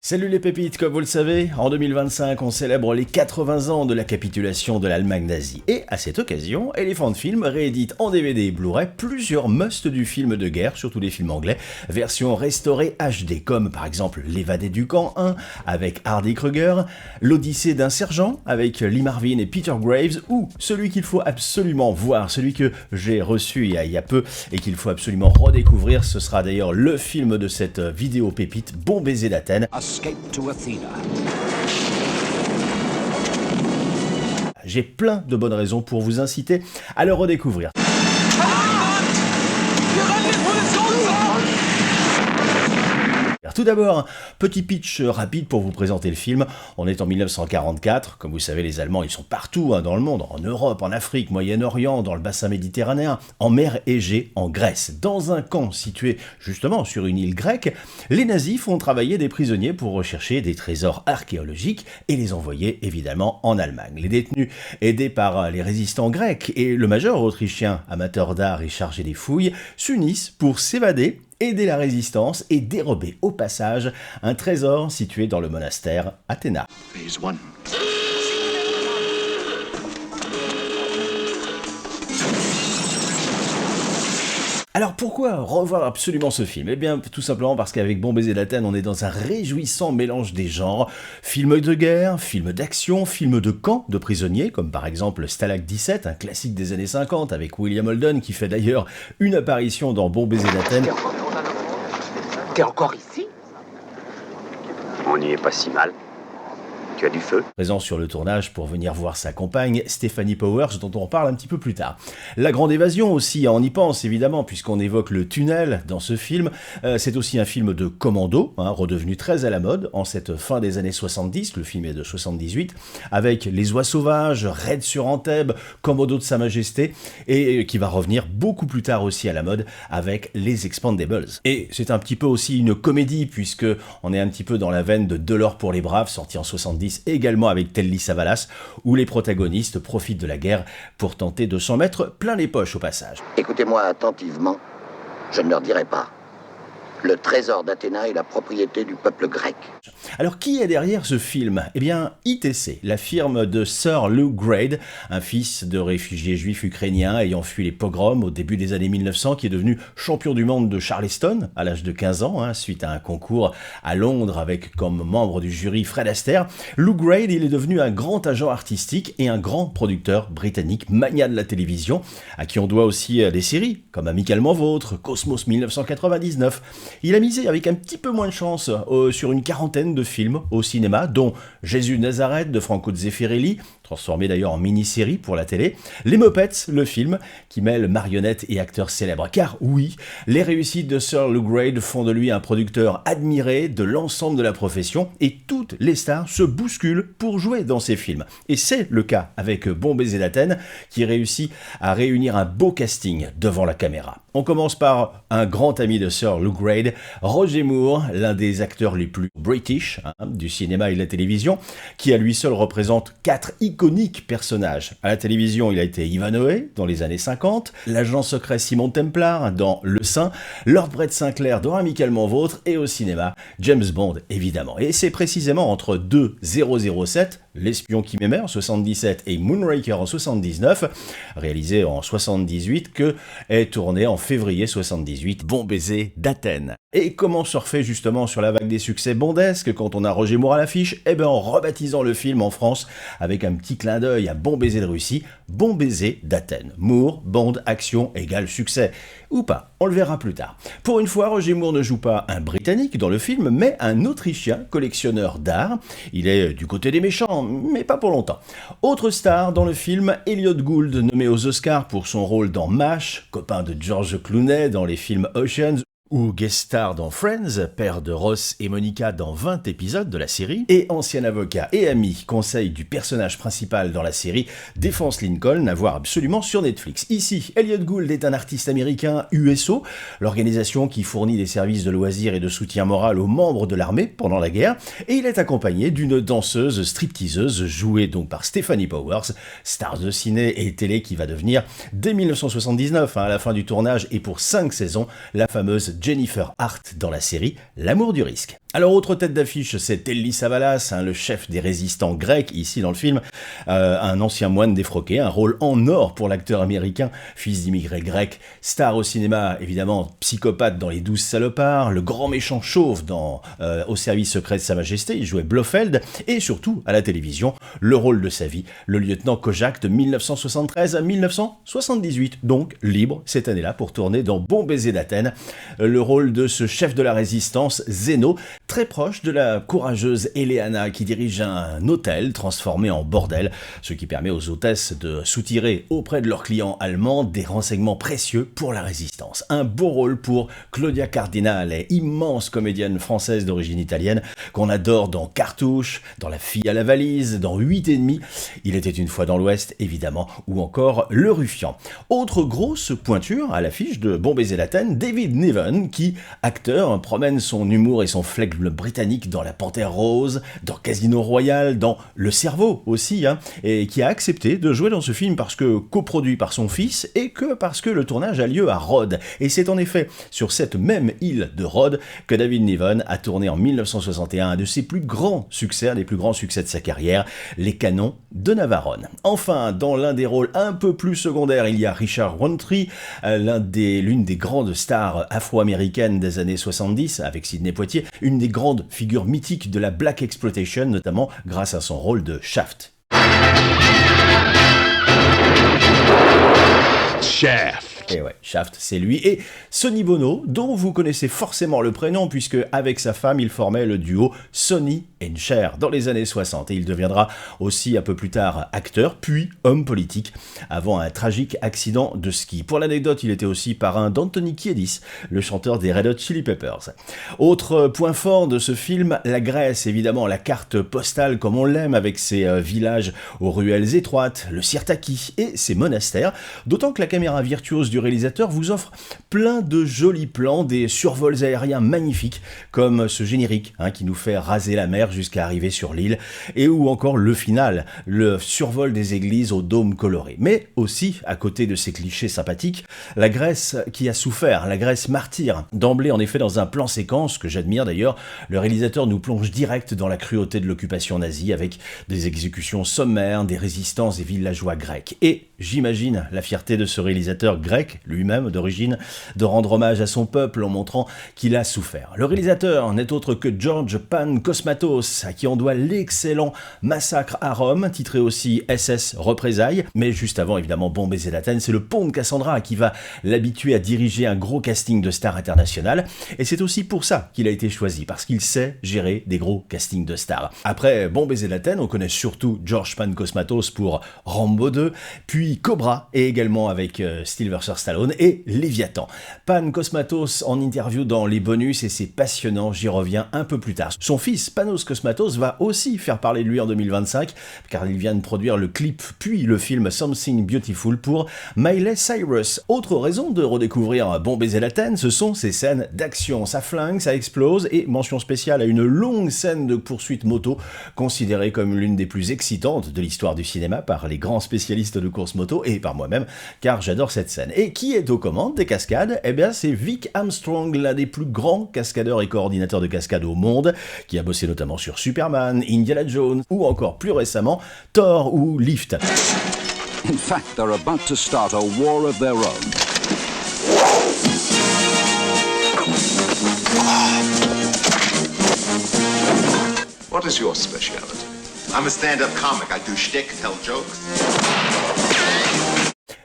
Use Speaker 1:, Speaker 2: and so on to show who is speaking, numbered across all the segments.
Speaker 1: Salut les pépites, comme vous le savez, en 2025 on célèbre les 80 ans de la capitulation de l'Allemagne nazie. Et à cette occasion, Elephant Film réédite en DVD et Blu-ray plusieurs musts du film de guerre, surtout les films anglais, version restaurée HD, comme par exemple L'évadé du camp 1 avec Hardy Kruger, L'Odyssée d'un sergent avec Lee Marvin et Peter Graves, ou celui qu'il faut absolument voir, celui que j'ai reçu il y a peu et qu'il faut absolument redécouvrir. Ce sera d'ailleurs le film de cette vidéo pépite, Bon baiser d'Athènes.
Speaker 2: Escape to Athena.
Speaker 1: J'ai plein de bonnes raisons pour vous inciter à le redécouvrir. Tout d'abord, petit pitch rapide pour vous présenter le film. On est en 1944, comme vous savez les Allemands ils sont partout dans le monde, en Europe, en Afrique, Moyen-Orient, dans le bassin méditerranéen, en mer Égée, en Grèce. Dans un camp situé justement sur une île grecque, les nazis font travailler des prisonniers pour rechercher des trésors archéologiques et les envoyer évidemment en Allemagne. Les détenus, aidés par les résistants grecs et le major autrichien amateur d'art et chargé des fouilles, s'unissent pour s'évader, aider la résistance et dérober au passage un trésor situé dans le monastère Athéna.
Speaker 2: Phase 1.
Speaker 1: Alors pourquoi revoir absolument ce film? Eh bien tout simplement parce qu'avec Bon baiser d'Athènes, on est dans un réjouissant mélange des genres. Film de guerre, film d'action, film de camp de prisonniers, comme par exemple Stalag 17, un classique des années 50 avec William Holden qui fait d'ailleurs une apparition dans Bon baiser d'Athènes.
Speaker 3: T'es encore ici?
Speaker 4: On n'y est pas si mal. Tu as du feu?
Speaker 1: Présent sur le tournage pour venir voir sa compagne, Stephanie Powers, dont on reparle un petit peu plus tard. La Grande Évasion aussi, on y pense évidemment, puisqu'on évoque le tunnel dans ce film. C'est aussi un film de commando, redevenu très à la mode en cette fin des années 70, le film est de 78, avec Les Oies Sauvages, Raid sur Antibes, Commando de Sa Majesté, et qui va revenir beaucoup plus tard aussi à la mode avec Les Expendables. Et c'est un petit peu aussi une comédie, puisque on est un petit peu dans la veine de l'or pour les braves, sorti en 70, également avec Telly Savalas, où les protagonistes profitent de la guerre pour tenter de s'en mettre plein les poches au passage.
Speaker 3: Écoutez-moi attentivement, je ne leur dirai pas. Le trésor d'Athéna est la propriété du peuple grec.
Speaker 1: Alors qui est derrière ce film? Eh bien ITC, la firme de Sir Lew Grade, un fils de réfugiés juifs ukrainiens ayant fui les pogroms au début des années 1900, qui est devenu champion du monde de Charleston à l'âge de 15 ans, suite à un concours à Londres avec comme membre du jury Fred Astaire. Lew Grade, il est devenu un grand agent artistique et un grand producteur britannique, magnat de la télévision, à qui on doit aussi des séries comme Amicalement Vôtre, Cosmos 1999. Il a misé avec un petit peu moins de chance sur une quarantaine de films au cinéma, dont Jésus de Nazareth de Franco Zeffirelli, transformé d'ailleurs en mini-série pour la télé, Les Muppets, le film, qui mêle marionnettes et acteurs célèbres. Car oui, les réussites de Sir Lew Grade font de lui un producteur admiré de l'ensemble de la profession, et toutes les stars se bousculent pour jouer dans ses films. Et c'est le cas avec Bon baiser d'Athènes, qui réussit à réunir un beau casting devant la caméra. On commence par un grand ami de Sir Lew Grade, Roger Moore, l'un des acteurs les plus british du cinéma et de la télévision, qui à lui seul représente 4 iconiques personnages. À la télévision, il a été Ivanhoe dans les années 50, l'agent secret Simon Templar dans Le Saint, Lord Brett Sinclair dans Amicalement Vôtre, et au cinéma, James Bond évidemment. Et c'est précisément entre 007, L'espion qui m'aimait en 77 et Moonraker en 79, réalisé en 78, que est tourné en février 78, Bon baiser d'Athènes. Et comment surfer justement sur la vague des succès bondesques quand on a Roger Moore à l'affiche? Eh bien en rebaptisant le film en France avec un petit clin d'œil à Bon baiser de Russie, Bon baiser d'Athènes. Moore, Bond, action égale succès. Ou pas, on le verra plus tard. Pour une fois, Roger Moore ne joue pas un Britannique dans le film, mais un Autrichien collectionneur d'art. Il est du côté des méchants, mais pas pour longtemps. Autre star dans le film, Elliot Gould, nommé aux Oscars pour son rôle dans MASH, copain de George Clooney dans les films Oceans, ou guest star dans Friends, père de Ross et Monica dans 20 épisodes de la série, et ancien avocat et ami, conseil du personnage principal dans la série Défense Lincoln, à voir absolument sur Netflix. Ici, Elliot Gould est un artiste américain USO, l'organisation qui fournit des services de loisirs et de soutien moral aux membres de l'armée pendant la guerre, et il est accompagné d'une danseuse stripteaseuse jouée donc par Stephanie Powers, star de ciné et télé qui va devenir, dès 1979, à la fin du tournage et pour 5 saisons, la fameuse Jennifer Hart dans la série L'amour du risque. Alors, autre tête d'affiche, c'est Telly Savalas, le chef des résistants grecs, ici dans le film, un ancien moine défroqué, un rôle en or pour l'acteur américain, fils d'immigrés grecs, star au cinéma, évidemment, psychopathe dans Les 12 salopards, le grand méchant chauve dans Au service secret de Sa Majesté, il jouait Blofeld, et surtout, à la télévision, le rôle de sa vie, le lieutenant Kojak de 1973 à 1978, donc libre cette année-là pour tourner dans Bon baiser d'Athènes, le rôle de ce chef de la résistance, Zeno, très proche de la courageuse Eleana qui dirige un hôtel transformé en bordel, ce qui permet aux hôtesses de soutirer auprès de leurs clients allemands des renseignements précieux pour la résistance. Un beau rôle pour Claudia Cardinale, immense comédienne française d'origine italienne qu'on adore dans Cartouche, dans La fille à la valise, dans 8 et demi, Il était une fois dans l'Ouest évidemment, ou encore Le Ruffian. Autre grosse pointure à l'affiche de Bon baiser d'Athènes, David Niven qui, acteur, promène son humour et son flegme britannique dans La Panthère Rose, dans Casino Royale, dans Le Cerveau aussi, et qui a accepté de jouer dans ce film parce que coproduit par son fils et que parce que le tournage a lieu à Rhodes. Et c'est en effet sur cette même île de Rhodes que David Niven a tourné en 1961 un de ses plus grands succès, un des plus grands succès de sa carrière, Les Canons de Navarone. Enfin, dans l'un des rôles un peu plus secondaires, il y a Richard Roundtree, l'une des grandes stars afro-américaines des années 70, avec Sidney Poitier, une des grandes figures mythiques de la Black Exploitation, notamment grâce à son rôle de Shaft.
Speaker 2: Shaft.
Speaker 1: Et ouais, Shaft, c'est lui. Et Sonny Bono, dont vous connaissez forcément le prénom, puisque avec sa femme, il formait le duo Sonny and Cher dans les années 60. Et il deviendra aussi un peu plus tard acteur, puis homme politique, avant un tragique accident de ski. Pour l'anecdote, il était aussi parrain d'Anthony Kiedis, le chanteur des Red Hot Chili Peppers. Autre point fort de ce film, la Grèce, évidemment, la carte postale comme on l'aime, avec ses villages aux ruelles étroites, le Sirtaki et ses monastères, d'autant que la caméra virtuose du réalisateur vous offre plein de jolis plans, des survols aériens magnifiques, comme ce générique qui nous fait raser la mer jusqu'à arriver sur l'île, et ou encore le final, le survol des églises aux dômes colorés. Mais aussi, à côté de ces clichés sympathiques, la Grèce qui a souffert, la Grèce martyre. D'emblée, en effet, dans un plan séquence, que j'admire d'ailleurs, le réalisateur nous plonge direct dans la cruauté de l'occupation nazie, avec des exécutions sommaires, des résistants et villageois grecs. Et j'imagine la fierté de ce réalisateur grec, lui-même d'origine, de rendre hommage à son peuple en montrant qu'il a souffert. Le réalisateur n'est autre que George Pankosmatos, à qui on doit l'excellent Massacre à Rome, titré aussi SS Représailles, mais juste avant évidemment Bon baiser d'Athènes, c'est le Pont de Cassandra qui va l'habituer à diriger un gros casting de stars internationales, et c'est aussi pour ça qu'il a été choisi, parce qu'il sait gérer des gros castings de stars. Après Bon baiser d'Athènes, on connaît surtout George Pankosmatos pour Rambo 2, puis Cobra, et également avec Sylvester Stallone et Léviathan. Pankosmatos en interview dans les bonus, et c'est passionnant, j'y reviens un peu plus tard. Son fils Panos Cosmatos va aussi faire parler de lui en 2025, car il vient de produire le clip puis le film Something Beautiful pour Miley Cyrus. Autre raison de redécouvrir Bon baiser d'Athènes, ce sont ces scènes d'action, ça flingue, ça explose, et mention spéciale à une longue scène de poursuite moto, considérée comme l'une des plus excitantes de l'histoire du cinéma par les grands spécialistes de course moto, et par moi-même, car j'adore cette scène. Et qui est aux commandes des cascades ? Eh bien, c'est Vic Armstrong, l'un des plus grands cascadeurs et coordinateurs de cascades au monde, qui a bossé notamment sur Superman, Indiana Jones, ou encore plus récemment, Thor ou Lift.
Speaker 5: In fact, they're about to start a war of their own.
Speaker 6: What is your speciality? I'm a stand-up comic. I do shtick, tell jokes.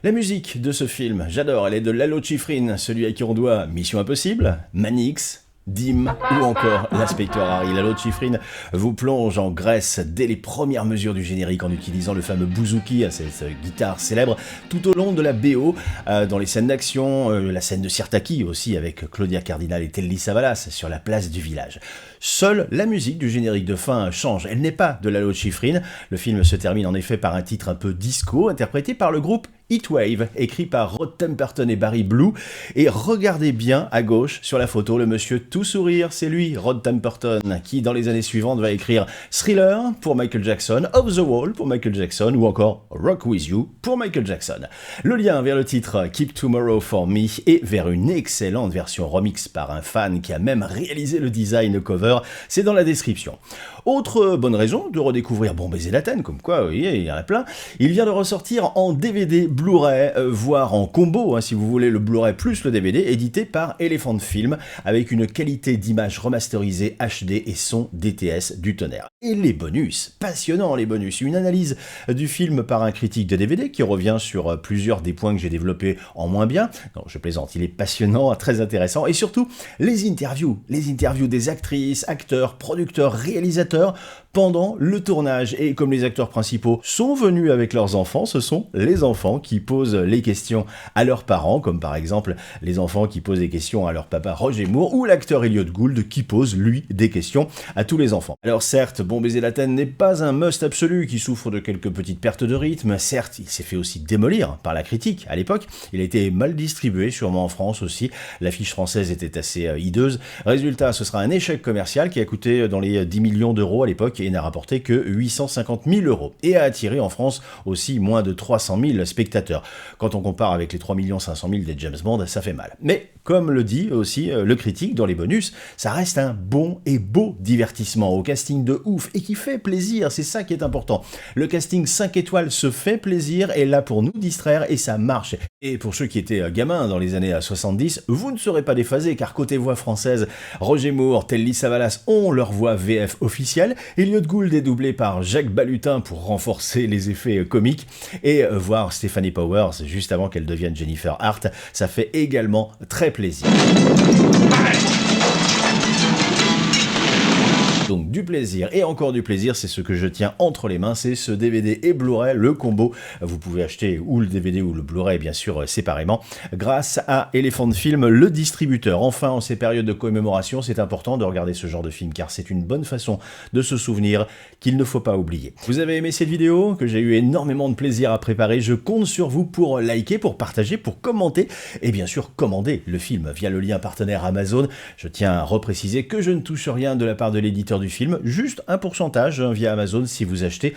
Speaker 1: La musique de ce film, j'adore, elle est de Lalo Schifrin, celui à qui on doit Mission Impossible, Manix, Dim ou encore l'inspecteur Harry. Lalo Schifrin vous plonge en Grèce dès les premières mesures du générique en utilisant le fameux bouzouki, cette guitare célèbre, tout au long de la BO, dans les scènes d'action, la scène de Sirtaki aussi avec Claudia Cardinale et Telly Savalas sur la place du village. Seule la musique du générique de fin change, elle n'est pas de Lalo Schifrin. Le film se termine en effet par un titre un peu disco interprété par le groupe Heatwave, écrit par Rod Temperton et Barry Blue. Et regardez bien à gauche sur la photo le monsieur tout sourire, c'est lui, Rod Temperton, qui dans les années suivantes va écrire Thriller pour Michael Jackson, Off the Wall pour Michael Jackson ou encore Rock With You pour Michael Jackson. Le lien vers le titre Keep Tomorrow For Me et vers une excellente version remix par un fan qui a même réalisé le design cover, c'est dans la description. Autre bonne raison de redécouvrir Bon Baiser d'Athènes, comme quoi, oui, il y en a plein, il vient de ressortir en DVD, Blu-ray, voire en combo, si vous voulez, le Blu-ray plus le DVD, édité par Elephant Film, avec une qualité d'image remasterisée HD et son DTS du tonnerre. Et les bonus, passionnants les bonus, une analyse du film par un critique de DVD qui revient sur plusieurs des points que j'ai développés en moins bien, non je plaisante, il est passionnant, très intéressant, et surtout les interviews des actrices, acteurs, producteurs, réalisateurs, pendant le tournage. Et comme les acteurs principaux sont venus avec leurs enfants, ce sont les enfants qui posent les questions à leurs parents, comme par exemple les enfants qui posent des questions à leur papa Roger Moore, ou l'acteur Elliot Gould qui pose, lui, des questions à tous les enfants. Alors certes, Bon Baiser d'Athènes n'est pas un must absolu qui souffre de quelques petites pertes de rythme, certes, il s'est fait aussi démolir par la critique à l'époque, il a été mal distribué, sûrement en France aussi, l'affiche française était assez hideuse. Résultat, ce sera un échec commercial qui a coûté dans les 10 millions d'euros à l'époque et n'a rapporté que 850 000 € et a attiré en France aussi moins de 300 000 spectateurs. Quand on compare avec les 3 500 000 des James Bond, ça fait mal. Mais comme le dit aussi le critique dans les bonus, ça reste un bon et beau divertissement au casting de ouf et qui fait plaisir, c'est ça qui est important. Le casting 5 étoiles se fait plaisir, est là pour nous distraire et ça marche. Et pour ceux qui étaient gamins dans les années 70, vous ne serez pas déphasés car côté voix française, Roger Moore, Telly Savalas ont leur voix VF officielle, Elliot Gould est doublé par Jacques Balutin pour renforcer les effets comiques, et voir Stephanie Powers juste avant qu'elle devienne Jennifer Hart, ça fait également très plaisir. Donc du plaisir et encore du plaisir, c'est ce que je tiens entre les mains, c'est ce DVD et Blu-ray, le combo. Vous pouvez acheter ou le DVD ou le Blu-ray bien sûr séparément, grâce à Elephant Film, le distributeur. Enfin, en ces périodes de commémoration, c'est important de regarder ce genre de film car c'est une bonne façon de se souvenir qu'il ne faut pas oublier. Vous avez aimé cette vidéo que j'ai eu énormément de plaisir à préparer, je compte sur vous pour liker, pour partager, pour commenter et bien sûr commander le film via le lien partenaire Amazon. Je tiens à repréciser que je ne touche rien de la part de l'éditeur du film, juste un pourcentage via Amazon si vous achetez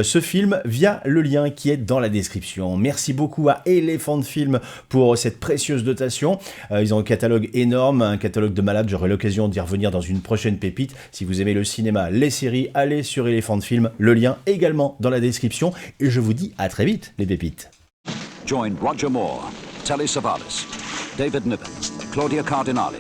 Speaker 1: ce film via le lien qui est dans la description. Merci beaucoup à Elephant Film pour cette précieuse dotation. Ils ont un catalogue énorme, un catalogue de malades, j'aurai l'occasion d'y revenir dans une prochaine pépite. Si vous aimez le cinéma, les séries, allez sur Elephant Film, le lien également dans la description et je vous dis à très vite les pépites.
Speaker 5: Join Roger Moore, Telly Savalas, David Niven, Claudia Cardinale,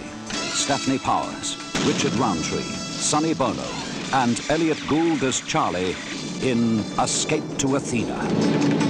Speaker 5: Stephanie Powers, Richard Roundtree, Sonny Bono, and Elliot Gould as Charlie in Escape to Athena.